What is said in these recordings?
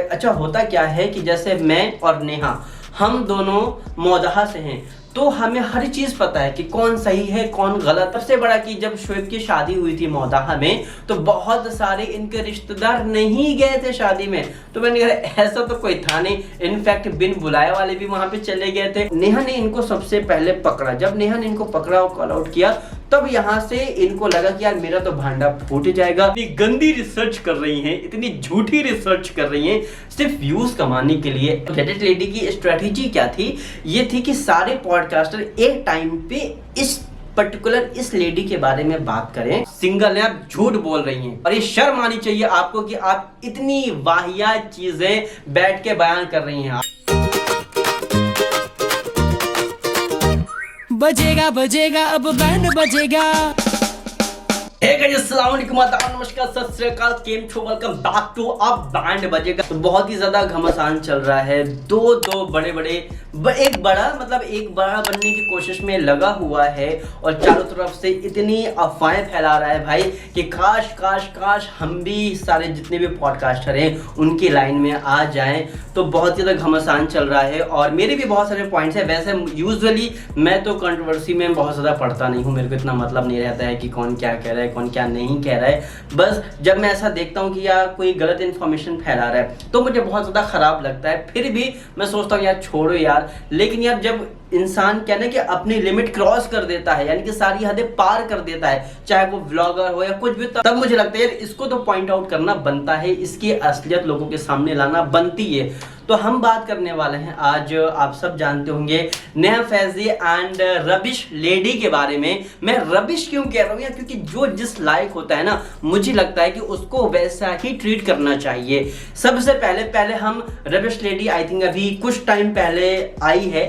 Right. अच्छा होता क्या है कि जैसे मैं और नेहा हम दोनों मौदहा से हैं, तो हमें हर चीज पता है कि कौन सही है कौन गलत। सबसे बड़ा कि जब शोएब की शादी हुई थी मौदहा में, तो बहुत सारे इनके रिश्तेदार नहीं गए थे शादी में। तो मैंने कहा ऐसा तो कोई था नहीं, इनफैक्ट बिन बुलाए वाले भी वहां पे चले गए थे। नेहा ने इनको सबसे पहले पकड़ा, जब नेहा ने इनको पकड़ा और कॉल आउट किया, तब यहाँ से इनको लगा कि यार मेरा तो भांडा फूट जाएगा। इतनी गंदी रिसर्च कर रही हैं, इतनी झूठी रिसर्च कर रही हैं सिर्फ व्यूज कमाने के लिए। रेडिट लेडी की स्ट्रेटेजी क्या थी? ये थी कि सारे पॉडकास्टर एक टाइम पे इस पर्टिकुलर इस लेडी के बारे में बात करें। सिंगल है, आप झूठ बोल रही हैं और ये शर्म आनी चाहिए आपको कि आप इतनी वाहियात चीजें बैठ के बयान कर रही हैं। बजेगा बजेगा अब बैंड बजेगा। अस्सलाम वालेकुम, नमस्कार, सत श्री अकाल, केम छो, वेलकम बैक टू अब बैंड बजेगा। तो बहुत ही ज्यादा घमासान चल रहा है। दो बड़े एक बड़ा बनने की कोशिश में लगा हुआ है और चारों तरफ से इतनी अफवाहें फैला रहा है भाई कि काश हम भी सारे जितने भी पॉडकास्टर हैं उनकी लाइन में आ जाएं। तो बहुत ही ज्यादा घमासान चल रहा है और मेरे भी बहुत सारे पॉइंट्स हैं। वैसे यूजुअली मैं तो कंट्रोवर्सी में बहुत ज्यादा पढ़ता नहीं हूँ, मेरे को इतना मतलब नहीं रहता है कि कौन क्या कह रहा है कौन क्या नहीं कह रहा है। बस जब मैं ऐसा देखता हूँ कि यार कोई गलत इन्फॉर्मेशन फैला रहा है तो मुझे बहुत ज्यादा खराब लगता है। फिर भी मैं सोचता हूँ यार छोड़ो यार। लेकिन यार जब इंसान क्या ना कि अपनी लिमिट क्रॉस कर देता है, यानी कि सारी हदें पार कर देता है, चाहे वो व्लॉगर हो या कुछ भी, तब मुझे लगता है यार इसको तो पॉइंट आउट करना बनता है, इसकी असलियत लोगों के सामने लाना बनती है। तो हम बात करने वाले हैं आज, आप सब जानते होंगे, Neha Faizi and rubbish lady के बारे में। मैं रबिश क्यों कह रहा हूँ यार, क्योंकि जो जिस लायक होता है ना, मुझे लगता है कि उसको वैसा ही ट्रीट करना चाहिए। सबसे पहले हम रबिश लेडी, आई थिंक अभी कुछ टाइम पहले आई है,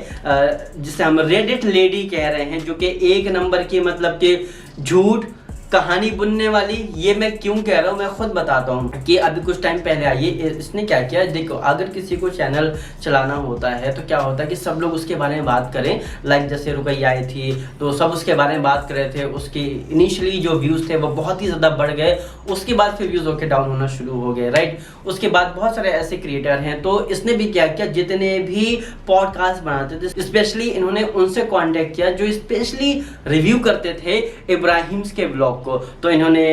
जिसे हम रेडिट लेडी कह रहे हैं, जो कि एक नंबर की मतलब कि झूठ कहानी बुनने वाली। ये मैं क्यों कह रहा हूँ मैं खुद बताता हूँ कि अभी कुछ टाइम पहले आई है। इसने क्या किया, देखो, अगर किसी को चैनल चलाना होता है तो क्या होता है कि सब लोग उसके बारे में बात करें। लाइक जैसे रुकैया आई थी तो सब उसके बारे में बात कर रहे थे, उसके इनिशियली जो व्यूज थे वो बहुत ही ज़्यादा बढ़ गए, उसके बाद फिर व्यूज होकर डाउन होना शुरू हो गए, राइट। उसके बाद बहुत सारे ऐसे क्रिएटर हैं, तो इसने भी क्या किया, जितने भी पॉडकास्ट बनाते थे स्पेशली इन्होंने उनसे कॉन्टेक्ट किया जो स्पेशली रिव्यू करते थे इब्राहिम्स के ब्लॉग को। तो इन्होंने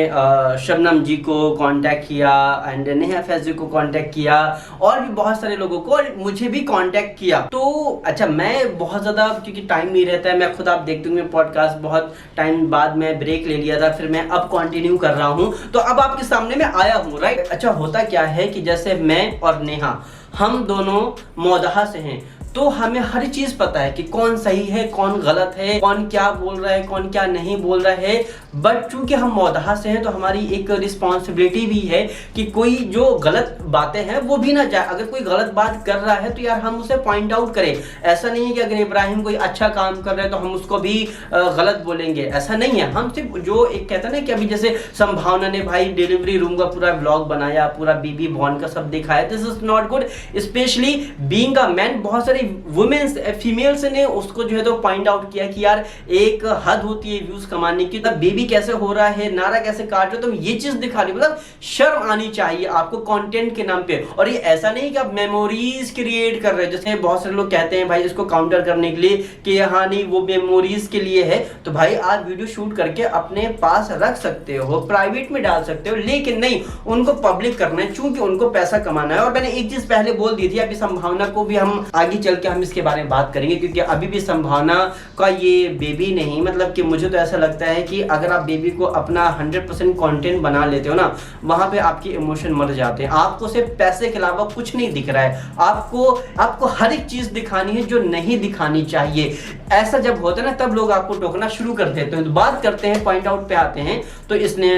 शबनम जी को कांटेक्ट किया एंड नेहा फैजी को कांटेक्ट किया और भी बहुत सारे लोगों को, और मुझे भी कांटेक्ट किया। तो अच्छा, मैं बहुत ज़्यादा, क्योंकि टाइम नहीं रहता है, मैं खुद आप देखते होंगे पॉडकास्ट बहुत टाइम बाद मैं ब्रेक ले लिया था, फिर मैं अब कंटिन्यू कर रहा हूँ, तो अब आपके सामने मैं आया हूँ, राइट। अच्छा होता क्या है कि जैसे मैं और नेहा हम दोनों मौदहा से हैं, तो हमें हर चीज पता है कि कौन सही है कौन गलत है, कौन क्या बोल रहा है कौन क्या नहीं बोल रहा है। बट चूंकि हम मौदहा से हैं तो हमारी एक रिस्पॉन्सिबिलिटी भी है कि कोई जो गलत बातें हैं वो भी ना जाए। अगर कोई गलत बात कर रहा है तो यार हम उसे पॉइंट आउट करें। ऐसा नहीं है कि अगर इब्राहिम कोई अच्छा काम कर रहा है तो हम उसको भी गलत बोलेंगे, ऐसा नहीं है। हम सिर्फ जो एक कहते हैं ना कि अभी जैसे संभावना ने भाई डिलीवरी रूम का पूरा व्लॉग बनाया, पूरा बीबी बॉर्न का सब दिखाया, this is not good. Specially being a man, बहुत सारे वुमेन्स फीमेल्स ने उसको जो है तो पॉइंट आउट किया कि यार एक हद होती है व्यूज कमाने की, तब बेबी कैसे हो रहा है, नारा कैसे काट रहे हो, तुम ये चीज दिखा रही हो, मतलब शर्म आनी चाहिए आपको कंटेंट के नाम पे। और ये ऐसा नहीं कि आप मेमोरीज क्रिएट कर रहे हो, जैसे बहुत सारे लोग कहते हैं भाई इसको काउंटर करने के लिए कि हाँ नहीं वो मेमोरीज के लिए है, तो भाई आप वीडियो शूट करके अपने पास रख सकते हो, प्राइवेट में डाल सकते हो, लेकिन नहीं उनको पब्लिक करना है, चूंकि उनको पैसा कमाना है। और मैंने एक चीज पहले बोल दी थी, अभी संभावना को भी हम आगे चल के हम इसके बारे में बात करेंगे, क्योंकि अभी भी संभावना का ये बेबी नहीं, मतलब कि मुझे तो ऐसा लगता है कि अगर आप बेबी को अपना 100% कंटेंट बना लेते हो ना, वहां पे आपकी इमोशन मर जाते हैं। आपको सिर्फ पैसे के अलावा कुछ नहीं दिख रहा है, आपको हर एक चीज दिखानी है जो नहीं दिखानी चाहिए। ऐसा जब होता है ना तब लोग आपको टोकना शुरू कर देते हैं। तो बात करते हैं, पॉइंट आउट पे आते हैं। तो इसने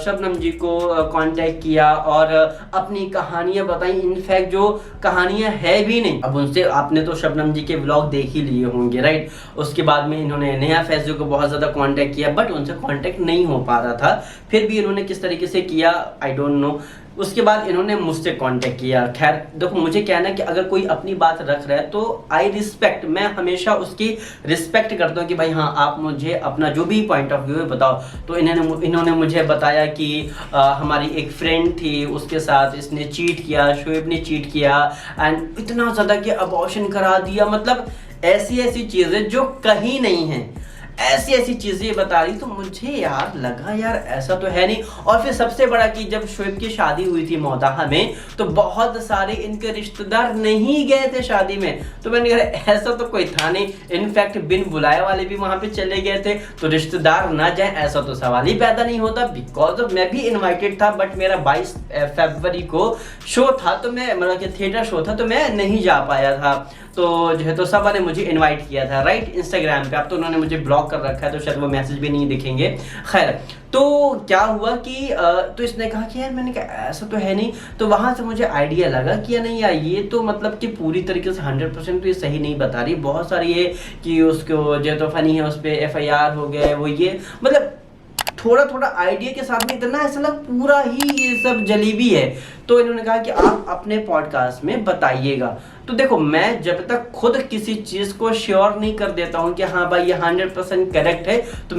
शबनम जी को कांटेक्ट किया और अपनी कहानियां बताई, इनफैक्ट जो कहानियां है भी नहीं। अब उनसे आपने तो शबनम जी के व्लॉग देख ही लिए होंगे, राइट। उसके बाद में इन्होंने नेहा फैजी को बहुत ज्यादा कांटेक्ट किया, बट उनसे कांटेक्ट नहीं हो पा रहा था। फिर भी इन्होंने किस तरीके से किया आई डोंट नो। उसके बाद इन्होंने मुझसे कांटेक्ट किया। खैर देखो, मुझे क्या है ना कि अगर कोई अपनी बात रख रहा है तो आई रिस्पेक्ट, मैं हमेशा उसकी रिस्पेक्ट करता हूँ कि भाई हाँ, आप मुझे अपना जो भी पॉइंट ऑफ व्यू है बताओ। तो इन्होंने मुझे बताया कि हमारी एक फ्रेंड थी, उसके साथ इसने चीट किया, शोएब ने चीट किया एंड इतना ज़्यादा कि अबॉर्शन करा दिया। मतलब ऐसी ऐसी चीज़ें जो कहीं नहीं है, ऐसी ऐसी चीजें बता रही। तो मुझे यार लगा यार ऐसा तो है नहीं। और फिर सबसे बड़ा कि जब शोएब की शादी हुई थी मौदाहा में, तो बहुत सारे इनके रिश्तेदार नहीं गए थे शादी में। तो मैंने कहा ऐसा तो कोई था नहीं, इनफैक्ट बिन बुलाए वाले भी वहां पे चले गए थे, तो रिश्तेदार ना जाए ऐसा तो सवाल ही पैदा नहीं होता। बिकॉज ऑफ मैं भी इन्वाइटेड था, बट मेरा 22 फरवरी को शो था, तो मैं मतलब कि थिएटर शो था, तो मैं नहीं जा पाया था। तो जो है तो सबा ने मुझे इनवाइट किया था, राइट, इंस्टाग्राम पे। अब तो उन्होंने मुझे ब्लॉक कर रखा है, तो शायद वो मैसेज भी नहीं दिखेंगे। खैर, तो क्या हुआ कि तो इसने कहा कि यार, मैंने कहा ऐसा तो है नहीं। तो वहां से मुझे आइडिया लगा कि या नहीं यार, ये तो मतलब कि पूरी तरीके से 100% तो ये सही नहीं बता रही। बहुत सारी ये कि उसको जो तो फनी है, उस पर FIR हो गया, वो ये मतलब थोड़ा थोड़ा आइडिया के साथ में इतना ऐसा लग पूरा ही ये सब जलेबी है। तो इन्होंने कहा कि आप अपने पॉडकास्ट में बताइएगा। तो देखो, मैं जब तक खुद किसी चीज को श्योर नहीं कर देता हूं कि हाँ भाई ये 100% करेक्ट है, तो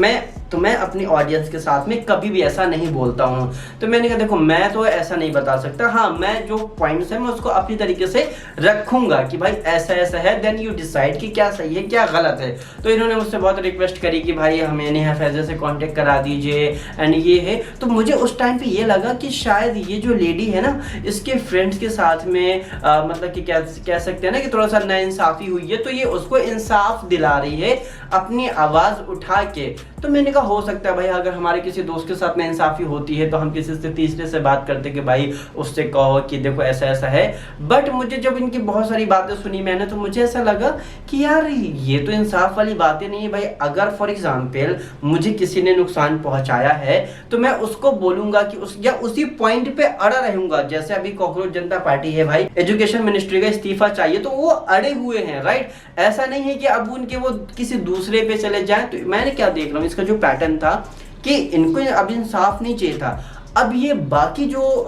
मैं अपनी ऑडियंस के साथ में कभी भी ऐसा नहीं बोलता हूं। तो मैंने कहा देखो, मैं तो ऐसा नहीं बता सकता। हाँ, मैं जो पॉइंट्स है मैं उसको अपनी तरीके से रखूंगा कि भाई ऐसा ऐसा है, देन यू डिसाइड कि क्या सही है क्या गलत है। तो इन्होंने मुझसे बहुत रिक्वेस्ट करी कि भाई हमें नेहा फैज़ा से कांटेक्ट करा दीजिए एंड ये है। तो मुझे उस टाइम पे ये लगा कि शायद ये जो लेडी है ना, इसके फ्रेंड्स के साथ में मतलब कि कह सकते हैं ना कि थोड़ा सा नाइंसाफी हुई है, तो ये उसको इंसाफ दिला रही है अपनी आवाज उठा के। तो मैंने कहा हो सकता है भाई, अगर हमारे किसी दोस्त के साथ में इंसाफी होती है तो हम किसी से तीसरे से बात करते कि भाई उससे कहो कि देखो ऐसा ऐसा है। बट मुझे जब इनकी बहुत सारी बातें सुनी मैंने, तो मुझे ऐसा लगा कि यार ये तो इंसाफ वाली बातें नहीं है भाई। अगर फॉर एग्जाम्पल मुझे किसी ने नुकसान पहुंचाया है, तो मैं उसको बोलूंगा कि उसी पॉइंट पे अड़ा रहूंगा। जैसे अभी कॉकरोच जनता पार्टी है भाई, एजुकेशन मिनिस्ट्री का इस्तीफा चाहिए, तो वो अड़े हुए हैं, राइट। ऐसा नहीं है कि अब उनके वो किसी दूसरे पे चले जाएं। तो मैंने क्या देख रहा हूँ, इसका जो पैटर्न था कि इनको अब इंसाफ नहीं चाहिए था, अब ये बाकी जो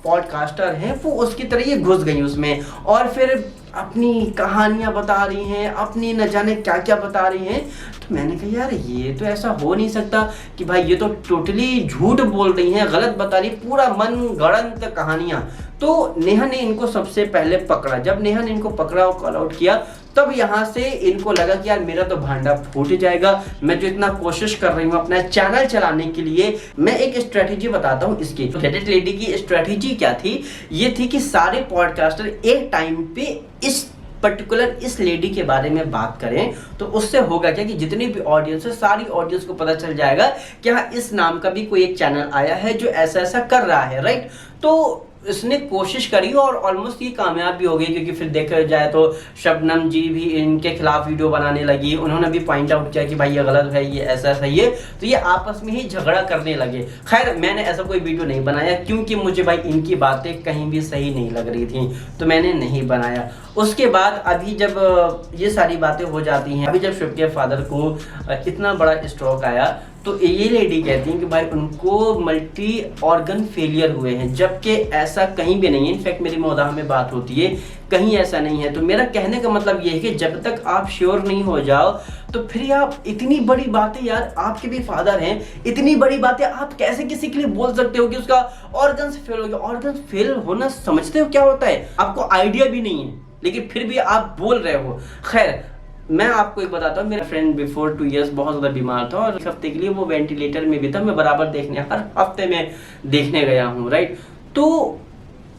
पॉडकास्टर हैं वो उसकी तरह ये घुस गई उसमें, और फिर अपनी कहानियां बता रही हैं, अपनी न जाने क्या क्या बता रही हैं। तो मैंने कहा यार ये तो ऐसा हो नहीं सकता कि भाई ये तो टोटली झूठ बोल रही हैं, गलत बता रही, पूरा मन गढ़ंत कहानियां। तो नेहा ने इनको सबसे पहले पकड़ा। जब नेहा ने इनको पकड़ा और कॉल आउट किया, तब यहाँ से इनको लगा कि यार मेरा तो भांडा फूट जाएगा। मैं जो इतना कोशिश कर रही हूँ अपना चैनल चलाने के लिए, मैं एक स्ट्रेटेजी बताता हूँ इसकी। तो रेडिट लेडी की स्ट्रेटेजी क्या थी, ये थी कि सारे पॉडकास्टर एक टाइम पे इस पर्टिकुलर इस लेडी के बारे में बात करें। तो उससे होगा क्या कि जितनी भी ऑडियंस है, सारी ऑडियंस को पता चल जाएगा कि हाँ, इस नाम का भी कोई एक चैनल आया है जो ऐसा ऐसा कर रहा है, राइट। तो इसने कोशिश करी और ऑलमोस्ट ये कामयाब भी हो गई, क्योंकि फिर देखा जाए तो शबनम जी भी इनके खिलाफ वीडियो बनाने लगी। उन्होंने भी पॉइंट आउट किया कि भाई ये गलत है, ये ऐसा सही है। तो ये आपस में ही झगड़ा करने लगे। खैर, मैंने ऐसा कोई वीडियो नहीं बनाया, क्योंकि मुझे भाई इनकी बातें कहीं भी सही नहीं लग रही थी, तो मैंने नहीं बनाया। उसके बाद अभी जब ये सारी बातें हो जाती हैं, अभी जब शोएब के फादर को इतना बड़ा स्ट्रोक आया, तो ये लेडी कहती हैं कि भाई उनको मल्टी ऑर्गन फेलियर हुए हैं, जबकि ऐसा कहीं भी नहीं है। इनफैक्ट मेरी मौदाह में बात होती है, कहीं ऐसा नहीं है। तो मेरा कहने का मतलब ये है कि जब तक आप श्योर नहीं हो जाओ, तो फिर आप इतनी बड़ी बातें, यार आपके भी फादर हैं, इतनी बड़ी बातें आप कैसे किसी के लिए बोल सकते हो कि उसका ऑर्गन्स फेल हो गया। ऑर्गन्स फेल होना समझते हो क्या होता है? आपको आइडिया भी नहीं है, लेकिन फिर भी आप बोल रहे हो। खैर, मैं आपको एक बताता हूँ, मेरा फ्रेंड बिफोर 2 years बहुत ज़्यादा बीमार था और एक हफ्ते के लिए वो वेंटिलेटर में भी था। मैं बराबर देखने, हर हफ्ते में देखने गया हूँ, राइट। तो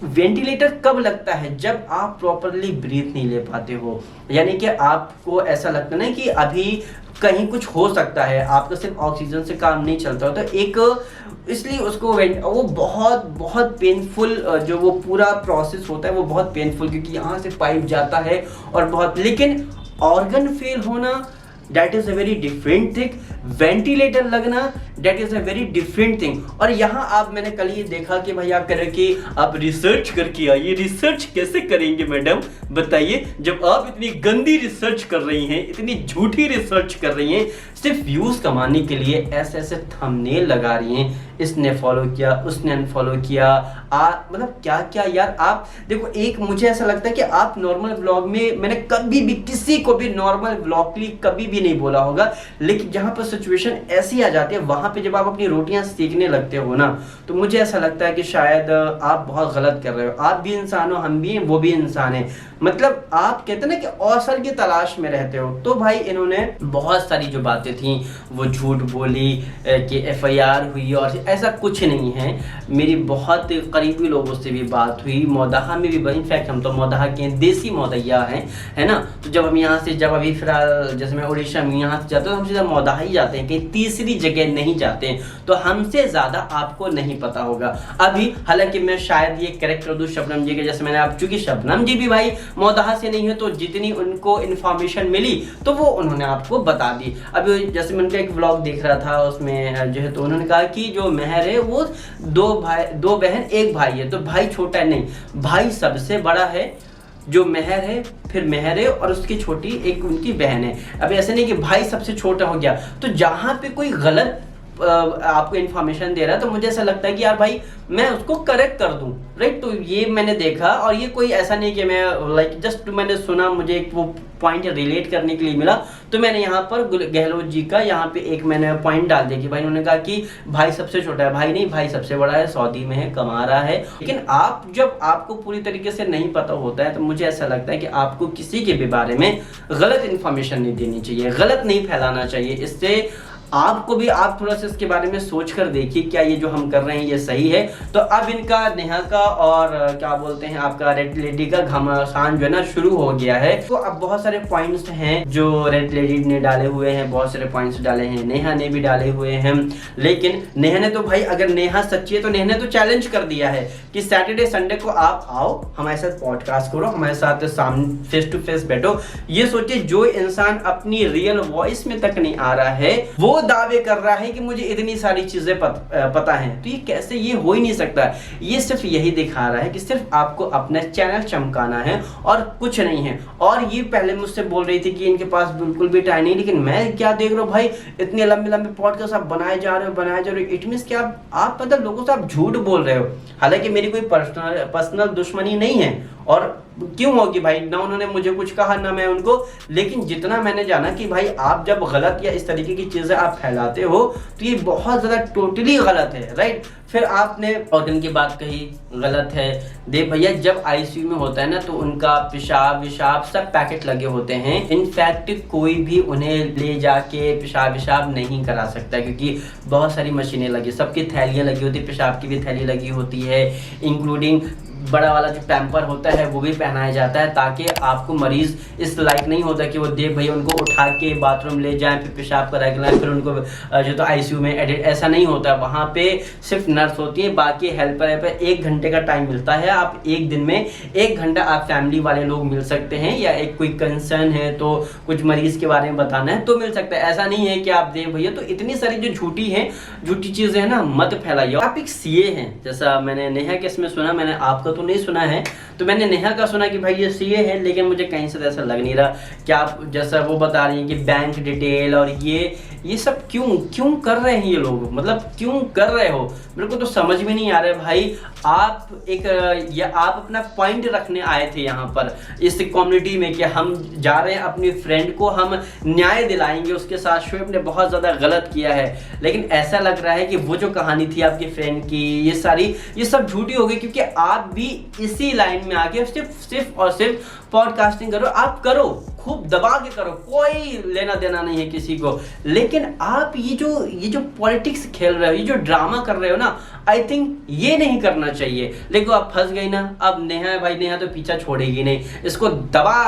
वेंटिलेटर कब लगता है? जब आप प्रॉपरली ब्रीथ नहीं ले पाते हो, यानी कि आपको ऐसा लगता है ना कि अभी कहीं कुछ हो सकता है, आपका सिर्फ ऑक्सीजन से काम नहीं चलता हो। तो एक इसलिए उसको वो बहुत बहुत पेनफुल, जो वो पूरा प्रोसेस होता है वो बहुत पेनफुल, क्योंकि यहाँ से पाइप जाता है और बहुत। लेकिन ऑर्गन फेल होना, that is a very different thing. Ventilator लगना, that is a very different thing. और यहाँ आप, मैंने कल ये देखा कि भैया करें कि आप रिसर्च करके आइए। रिसर्च कैसे करेंगे मैडम, बताइए? जब आप इतनी गंदी रिसर्च कर रही हैं, इतनी झूठी रिसर्च कर रही हैं, सिर्फ व्यूज कमाने के लिए ऐसे ऐसे थंबनेल लगा रही हैं, इसने फॉलो किया, उसने अनफॉलो किया, मतलब क्या क्या यार। आप देखो, एक मुझे ऐसा लगता है कि आप नॉर्मल व्लॉग में, मैंने कभी भी किसी को भी नॉर्मल व्लॉग के लिए कभी भी नहीं बोला होगा, लेकिन जहां पर सिचुएशन ऐसी आ जाती है, वहां पे जब आप अपनी रोटियां सेकने लगते हो ना, तो मुझे ऐसा लगता है कि शायद आप बहुत गलत कर रहे हो। आप भी इंसान हो, हम भी हैं, वो भी इंसान है। मतलब आप कहते ना कि अवसर की तलाश में रहते हो। तो भाई इन्होंने बहुत सारी जो बातें थी वो झूठ बोली कि FIR हुई, और ऐसा कुछ नहीं है। मेरी बहुत करीबी लोगों से भी बात हुई, मौदहा में भी, इनफैक्ट हम तो मौदहा के देसी मौदैया हैं, है ना। तो जब हम यहाँ से, जब अभी फिलहाल जैसे मैं उड़ीसा में यहाँ से जाता हूँ, हम सीधा मौदहा ही जाते हैं, कहीं तीसरी जगह नहीं जाते हैं। तो हमसे ज़्यादा आपको नहीं पता होगा अभी। हालांकि मैं शायद ये करेक्ट कर दूँ शबनम जी के, जैसे मैंने आप, चूंकि शबनम जी भी भाई मौदहा से नहीं है, तो जितनी उनको इन्फॉर्मेशन मिली तो वो उन्होंने आपको बता दी। अभी जैसे मैं उनका एक व्लॉग देख रहा था, उसमें जो है तो उन्होंने कहा कि जो मेहर है वो 2 बहन 1 भाई है। तो भाई छोटा है, नहीं, भाई सबसे बड़ा है, जो मेहर है, फिर मेहर है, और उसकी छोटी एक उनकी बहन है। अब ऐसे नहीं कि भाई सबसे छोटा हो गया। तो जहां पे कोई गलत आपको इन्फॉर्मेशन दे रहा है, तो मुझे ऐसा लगता है कि यार भाई मैं उसको करेक्ट कर दूं, राइट। तो ये मैंने देखा, और ये कोई ऐसा नहीं कि मैं लाइक जस्ट मैंने सुना, मुझे एक वो पॉइंट रिलेट करने के लिए मिला, तो मैंने यहाँ पर गहलोत जी का यहाँ पे एक मैंने पॉइंट डाल दिया कि भाई उन्होंने कहा कि भाई सबसे छोटा है। भाई नहीं, भाई सबसे बड़ा है, सऊदी में है, कमा रहा है। लेकिन आप, जब आपको पूरी तरीके से नहीं पता होता है, तो मुझे ऐसा लगता है कि आपको किसी के भी बारे में गलत इन्फॉर्मेशन नहीं देनी चाहिए, गलत नहीं फैलाना चाहिए। इससे आपको भी, आप थोड़ा सा इसके बारे में सोच कर देखिए, क्या ये जो हम कर रहे हैं ये सही है। तो अब इनका, नेहा का और क्या बोलते हैं आपका रेड लेडी का घमासान जो है ना शुरू हो गया है। तो अब बहुत सारे पॉइंट्स हैं जो रेड लेडी ने डाले हुए हैं, बहुत सारे पॉइंट्स डाले हैं, नेहा ने भी डाले हुए हैं। लेकिन नेहा ने तो भाई, अगर नेहा सच्ची है तो नेहा ने तो चैलेंज कर दिया है कि सैटरडे संडे को आप आओ, हमारे साथ पॉडकास्ट करो, हमारे साथ सामने फेस टू फेस बैठो। ये सोचिए, जो इंसान अपनी रियल वॉइस में तक नहीं आ रहा है, वो दावे कर रहा है कि मुझे इतनी सारी चीजें पता हैं। तो ये कैसे, ये हो ही नहीं सकता। ये सिर्फ यही दिखा रहा है कि सिर्फ आपको अपना चैनल चमकाना है और कुछ नहीं है। और ये पहले मुझसे बोल रही थी कि इनके पास बिल्कुल भी टाइम नहीं, लेकिन मैं क्या देख रहा हूँ भाई, इतने लंबे लंबे पॉडकास्ट आप बनाए जा रहे हो। इट मींस कि आप मतलब लोगों से आप झूठ बोल रहे हो। हालांकि मेरी कोई पर्सनल दुश्मनी नहीं है, और क्यों होगी भाई, ना उन्होंने मुझे कुछ कहा ना मैं उनको। लेकिन जितना मैंने जाना कि भाई आप जब गलत या इस तरीके की चीजें आप फैलाते हो, तो ये बहुत ज्यादा टोटली गलत है, राइट। फिर आपने ऑर्गन की बात कही, गलत है। देख भैया, जब ICU में होता है ना, तो उनका पेशाब विशाब सब पैकेट लगे होते हैं। इनफैक्ट कोई भी उन्हें ले जाके पेशाब विशाब नहीं करा सकता, क्योंकि बहुत सारी मशीनें लगी, सबकी थैलियां लगी होती है, पेशाब की भी थैली लगी होती है, इंक्लूडिंग बड़ा वाला जो पैम्पर होता है वो भी पहनाया जाता है, ताकि आपको मरीज इस लायक नहीं होता कि वो देख भैया उनको उठा के बाथरूम ले जाएं, फिर पेशाब करा के लाएं, फिर उनको जो तो ICU में एडिट, ऐसा नहीं होता है। वहाँ पे सिर्फ नर्स होती है, बाकी हेल्पर है। पर 1 घंटे का टाइम मिलता है, आप एक दिन में 1 घंटा आप फैमिली वाले लोग मिल सकते हैं, या एक कोई कंसर्न है तो कुछ मरीज के बारे में बताना है तो मिल सकता है। ऐसा नहीं है कि आप देख भैया। तो इतनी सारी जो झूठी चीजें हैं ना, मत फैलाइए। आप एक CA हैं, जैसा मैंने नेहा के इसमें सुना, मैंने आपका तो नहीं सुना है, तो मैंने नेहा का सुना कि भाई ये CA है, लेकिन मुझे कहीं से ऐसा लग नहीं रहा कि आप जैसा वो बता रही हैं कि बैंक डिटेल और ये सब क्यों कर रहे हैं ये लोग, मतलब क्यों कर रहे हो, मेरे को तो समझ में नहीं आ रहा है भाई। आप अपना पॉइंट रखने आए थे यहाँ पर इस कम्युनिटी में कि हम जा रहे हैं अपनी फ्रेंड को हम न्याय दिलाएंगे, उसके साथ शोएब ने बहुत ज़्यादा गलत किया है। लेकिन ऐसा लग रहा है कि वो जो कहानी थी आपकी फ्रेंड की, ये सब झूठी हो गई, क्योंकि आप भी इसी लाइन में आके सिर्फ और सिर्फ पॉडकास्टिंग करो। आप करो, खूब दबा के करो, कोई लेना देना नहीं है किसी को। लेकिन आप ये जो पॉलिटिक्स खेल रहे हो, ये जो ड्रामा कर रहे हो ना, आई थिंक ये नहीं करना चाहिए। लेकिन आप फंस गई ना। अब नेहा तो पीछा छोड़ेगी नहीं, इसको दबा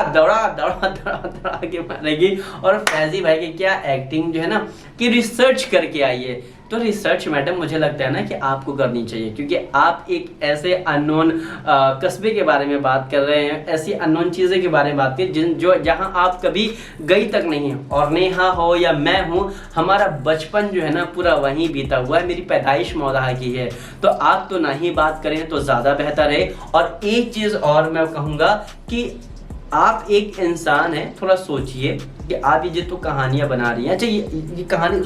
के मारेगी। और फैजी भाई की क्या एक्टिंग जो है ना, कि रिसर्च करके आई है। तो रिसर्च मैडम मुझे लगता है ना कि आपको करनी चाहिए, क्योंकि आप एक ऐसे अननोन कस्बे के बारे में बात कर रहे हैं, ऐसी अननोन चीज़ें के बारे में बात कर जहां आप कभी गई तक नहीं है। और नेहा हो या मैं हूं, हमारा बचपन जो है ना पूरा वहीं बीता हुआ है, मेरी पैदाइश मौदहा की है। तो आप तो ना ही बात करें तो ज़्यादा बेहतर है। और एक चीज़ और मैं कहूँगा कि आप एक इंसान है, थोड़ा सोचिए कि आप ये जो कहानियां बना रही हैं, अच्छा ये कहानी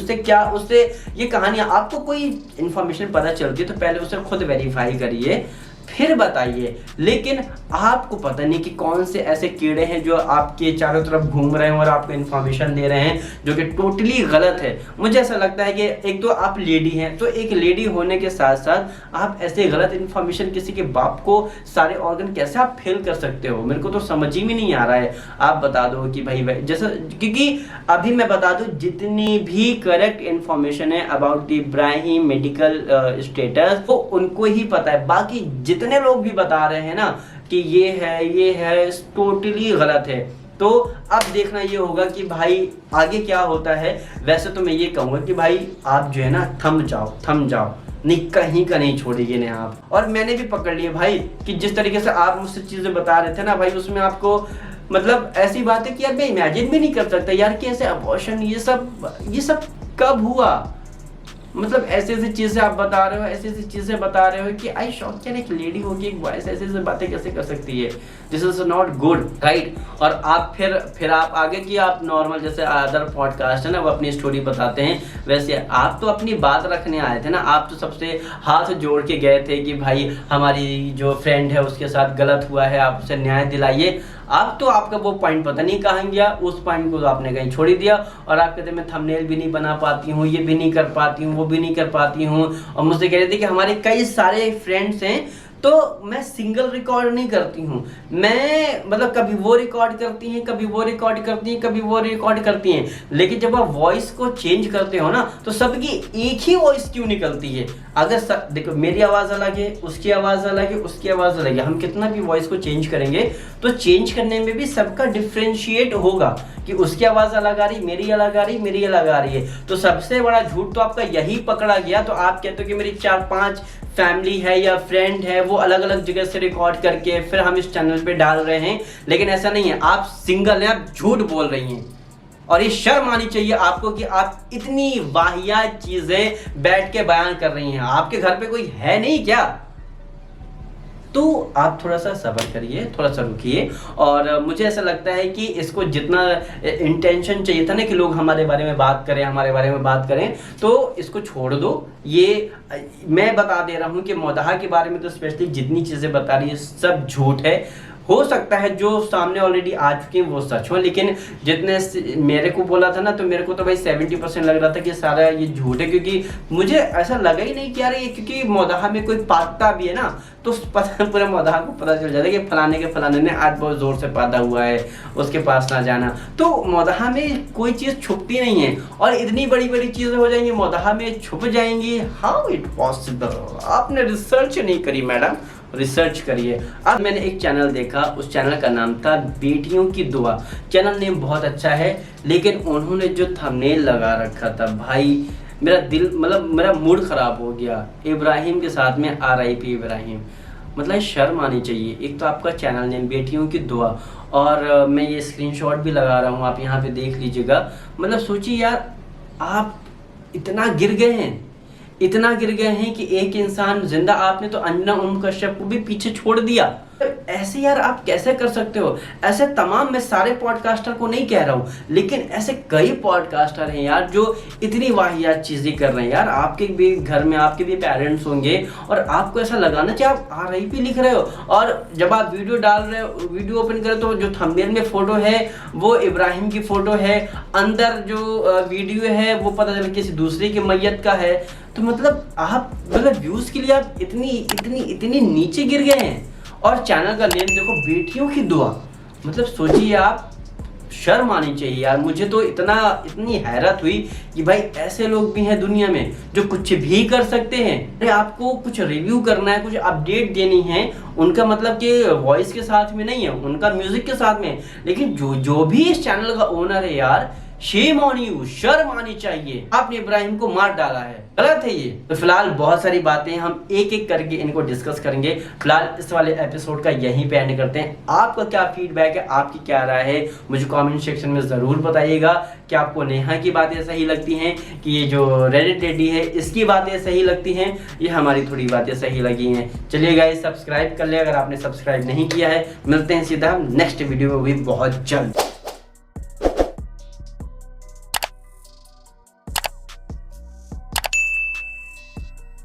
उससे ये कहानियां आपको कोई इन्फॉर्मेशन पता चलती है तो पहले उसे खुद वेरीफाई करिए, फिर बताइए। लेकिन आपको पता नहीं कि कौन से ऐसे कीड़े हैं जो आपके चारों तरफ घूम रहे हैं और आपको इन्फॉर्मेशन दे रहे हैं जो कि टोटली गलत है। मुझे ऐसा लगता है कि एक तो आप लेडी हैं, तो एक लेडी होने के साथ साथ आप ऐसे गलत इन्फॉर्मेशन किसी के बाप को सारे ऑर्गन कैसे आप फेल कर सकते हो, मेरे को तो समझ ही में नहीं आ रहा है। आप बता दो कि भाई जैसा, क्योंकि अभी मैं बता दूं जितनी भी करेक्ट इन्फॉर्मेशन है about the Ibrahim medical status वो उनको ही पता है, बाकी जितने लोग भी बता रहे हैं ना कि ये है टोटली गलत है। तो अब देखना ये होगा कि भाई आगे क्या होता है। वैसे तो मैं ये कहूँगा कि भाई आप जो है ना थम जाओ, नहीं कहीं का नहीं छोड़िए ना आप। और मैंने भी पकड़ लिया भाई कि जिस तरीके से आप मुझसे चीजें बता रहे थे ना भाई, उसमें आपको मतलब ऐसी बात है कि यार मैं इमेजिन भी नहीं कर सकता यार कि ऐसे अबॉर्शन ये सब कब हुआ। मतलब ऐसे चीजें आप बता रहे हो, ऐसी चीजें बता रहे हो कि आई शॉक, यार एक लेडी होगी एक वॉइस ऐसे बातें कैसे कर सकती है। This is not good, right. और आप फिर आप आगे की आप नॉर्मल जैसे अदर पॉडकास्ट है ना वो अपनी स्टोरी बताते हैं, वैसे आप तो अपनी बात रखने आए थे ना। आप तो सबसे हाथ जोड़ के गए थे कि भाई हमारी जो फ्रेंड है उसके साथ गलत हुआ है, आप उसे न्याय दिलाइए। अब तो आपका वो पॉइंट पता नहीं कहाँ गया, उस पॉइंट को तो आपने कहीं छोड़ ही दिया। और आप कहते मैं थंबनेल भी नहीं बना पाती हूँ, ये भी नहीं कर पाती हूँ, वो भी नहीं कर पाती हूँ। और मुझसे कह रहे थे कि हमारे कई सारे फ्रेंड्स हैं तो मैं सिंगल रिकॉर्ड नहीं करती हूँ, मैं मतलब कभी वो रिकॉर्ड करती हैं, कभी वो रिकॉर्ड करती हैं, कभी वो रिकॉर्ड करती हैं। लेकिन जब आप वॉइस को चेंज करते हो ना तो सबकी एक ही वॉइस क्यों निकलती है। अगर देखो मेरी आवाज़ अलग है, उसकी आवाज़ अलग है, उसकी आवाज़ अलग है, हम कितना भी वॉइस को चेंज करेंगे तो चेंज करने में भी सबका डिफ्रेंशिएट होगा कि उसकी आवाज़ अलग आ रही, मेरी अलग आ रही, मेरी अलग आ रही है। तो सबसे बड़ा झूठ तो आपका यही पकड़ा गया। तो आप कहते हो कि मेरी 4-5 फैमिली है या फ्रेंड है वो अलग अलग जगह से रिकॉर्ड करके फिर हम इस चैनल पे डाल रहे हैं, लेकिन ऐसा नहीं है। आप सिंगल हैं, आप झूठ बोल रही हैं और ये शर्म आनी चाहिए आपको कि आप इतनी वाहियात चीजें बैठ के बयान कर रही हैं। आपके घर पे कोई है नहीं क्या? तो आप थोड़ा सा सब्र करिए, थोड़ा सा रुकिए। और मुझे ऐसा लगता है कि इसको जितना इंटेंशन चाहिए था ना कि लोग हमारे बारे में बात करें, तो इसको छोड़ दो। ये मैं बता दे रहा हूँ कि मोदाहा के बारे में तो स्पेशली जितनी चीज़ें बता रही है सब झूठ है। हो सकता है जो सामने ऑलरेडी आ चुके हैं वो सच हो, लेकिन जितने मेरे को बोला था ना तो मेरे को तो भाई 70% लग रहा था कि सारा ये झूठ है, क्योंकि मुझे ऐसा लगा ही नहीं कि यार ये, क्योंकि मोदाहा में कोई पाता भी है ना तो पूरे मोदाहा को पता चल जाता है कि फलाने के फलाने ने आज बहुत जोर से पादा हुआ है, उसके पास ना जाना। तो मोदाहा में कोई चीज़ छुपती नहीं है और इतनी बड़ी बड़ी चीज़ें हो जाएंगी मोदाहा में छुप जाएंगी। How it possible? आपने रिसर्च नहीं करी मैडम, रिसर्च करिए। अब मैंने एक चैनल देखा, उस चैनल का नाम था बेटियों की दुआ। चैनल नेम बहुत अच्छा है, लेकिन उन्होंने जो थंबनेल लगा रखा था भाई मेरा दिल, मतलब मेरा मूड खराब हो गया। इब्राहिम के साथ में RIP इब्राहिम, मतलब शर्म आनी चाहिए। एक तो आपका चैनल नेम बेटियों की दुआ, और मैं ये स्क्रीनशॉट भी लगा रहा हूँ, आप यहाँ पे देख लीजिएगा। मतलब सोचिए यार, आप इतना गिर गए हैं कि एक इंसान जिंदा, आपने तो अंजना कश्यप को भी पीछे छोड़ दिया। ऐसे यार आप कैसे कर सकते हो? ऐसे तमाम, मैं सारे पॉडकास्टर को नहीं कह रहा हूँ, लेकिन ऐसे कई पॉडकास्टर हैं यार जो इतनी वाहियात चीजें कर रहे हैं। यार आपके भी घर में आपके भी पेरेंट्स होंगे और आपको ऐसा लगाना चाहिए आप RIP लिख रहे हो, और जब आप वीडियो डाल रहे हो, वीडियो ओपन करो तो जो थंबनेल में फोटो है वो इब्राहिम की फोटो है, अंदर जो वीडियो है वो पता चला किसी दूसरे की मैयत का है। तो मतलब आप व्यूज के लिए आप इतनी नीचे गिर गए हैं। और चैनल का नेम देखो बेटियों की दुआ, मतलब सोचिए आप, शर्म आनी चाहिए यार। मुझे तो इतनी हैरत हुई कि भाई ऐसे लोग भी हैं दुनिया में जो कुछ भी कर सकते हैं। अरे आपको कुछ रिव्यू करना है, कुछ अपडेट देनी है, उनका मतलब कि वॉइस के साथ में नहीं है, उनका म्यूजिक के साथ में है। लेकिन जो भी इस चैनल का ओनर है यार, शेम ऑन यू, शर्म आनी चाहिए, आपने इब्राहिम को मार डाला है, गलत है ये। तो फिलहाल बहुत सारी बातें हम एक एक करके इनको डिस्कस करेंगे। फिलहाल इस वाले एपिसोड का यहीं पे एंड करते हैं। आपका क्या फीडबैक है, आपकी क्या राय है, मुझे कमेंट सेक्शन में जरूर बताइएगा। क्या आपको नेहा की बातें सही लगती हैं कि ये जो रेडिट लेडी है इसकी बातें सही लगती हैं, ये हमारी थोड़ी बातें सही लगी हैं। चलिए गाइस, सब्सक्राइब कर ले अगर आपने सब्सक्राइब नहीं किया है। मिलते हैं सीधा नेक्स्ट वीडियो में भी बहुत जल्द।